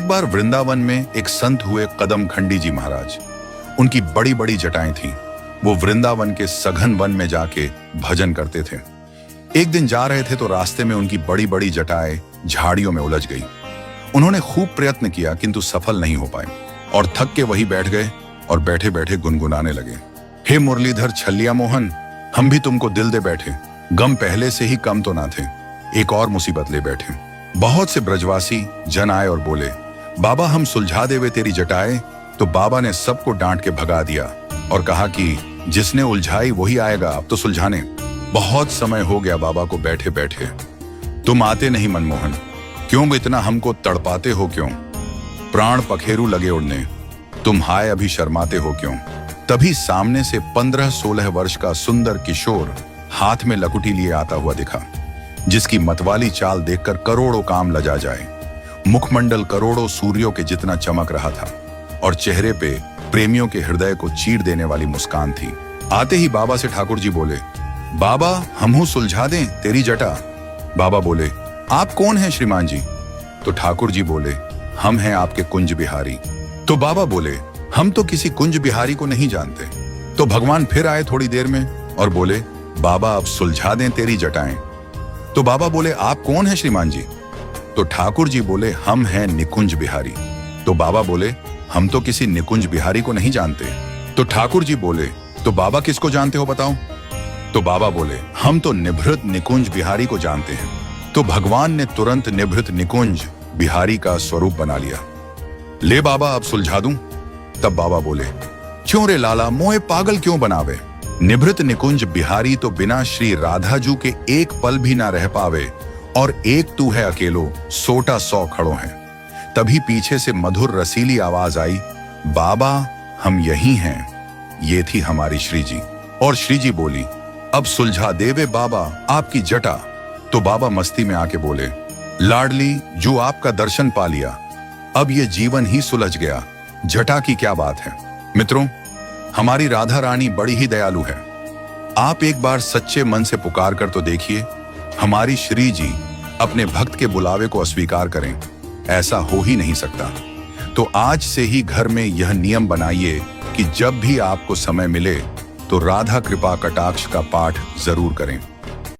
एक बार वृंदावन में एक संत हुए कदम खंडी जी महाराज। उनकी बड़ी बड़ी जटाएं थीं। वो वृंदावन के सघन वन में जाके भजन करते थे। एक दिन जा रहे थे तो रास्ते में उनकी बड़ी बड़ी जटाएं झाड़ियों में उलझ गई। उन्होंने खूब प्रयत्न किया किंतु सफल नहीं हो पाए और थक के वहीं बैठ गए और बैठे बैठे गुनगुनाने लगे, हे मुरलीधर छल्लिया मोहन, हम भी तुमको दिल दे बैठे, गम पहले से ही कम तो ना थे, एक और मुसीबत ले बैठे। बहुत से ब्रजवासी जन आए और बोले, बाबा हम सुलझा देवे तेरी जटाएं। तो बाबा ने सबको डांट के भगा दिया और कहा कि जिसने उलझाई वही आएगा अब तो सुलझाने। बहुत समय हो गया बाबा को बैठे बैठे, तुम आते नहीं मनमोहन, क्यों इतना हमको तड़पाते हो क्यों, प्राण पखेरु लगे उड़ने, तुम हाय अभी शर्माते हो क्यों। तभी सामने से 15-16 वर्ष का सुंदर किशोर हाथ में लकुटी लिए आता हुआ दिखा, जिसकी मतवाली चाल देखकर करोड़ों काम लजा जाए। मुखमंडल करोड़ों सूर्यों के जितना चमक रहा था और चेहरे पे प्रेमियों के हृदय को चीर देने वाली मुस्कान थी। आते ही बाबा से ठाकुर जी बोले, बाबा हमहू सुलझा दें तेरी जटा। बाबा बोले, आप कौन हैं श्रीमान जी। तो ठाकुर जी बोले, हम हैं आपके कुंज बिहारी। तो बाबा बोले, हम तो किसी कुंज बिहारी को नहीं जानते। तो भगवान फिर आए थोड़ी देर में और बोले, बाबा अब सुलझा दें तेरी जटाएं। तो बाबा बोले, आप कौन हैं श्रीमान जी। तो ठाकुर जी बोले, हम हैं निकुंज बिहारी। तो बाबा बोले, हम तो किसी निकुंज बिहारी को नहीं जानते। तो ठाकुर जी बोले, तो बाबा किसको जानते हो बताओ। तो बाबा बोले, हम तो निभृत निकुंज बिहारी को जानते हैं। तो भगवान ने तुरंत निभृत निकुंज बिहारी का स्वरूप बना लिया। ले बाबा अब सुलझा दूं। तब बाबा बोले, क्यों रे लाला मोए पागल क्यों बनावे, निभृत निकुंज बिहारी तो बिना श्री राधाजू के एक पल भी ना रह पावे, और एक तू है अकेलो सोटा 100 खड़ो हैं। तभी पीछे से मधुर रसीली आवाज आई, बाबा हम यही हैं। ये थी हमारी श्री जी। और श्री जी बोली, अब सुलझा देवे बाबा आपकी जटा। तो बाबा मस्ती में आके बोले, लाडली जो आपका दर्शन पा लिया, अब ये जीवन ही सुलझ गया, जटा की क्या बात है। मित्रों, हमारी राधा रानी बड़ी ही दयालु है। आप एक बार सच्चे मन से पुकार कर तो देखिए, हमारी श्री जी अपने भक्त के बुलावे को अस्वीकार करें, ऐसा हो ही नहीं सकता। तो आज से ही घर में यह नियम बनाइए कि जब भी आपको समय मिले तो राधा कृपा कटाक्ष का पाठ जरूर करें।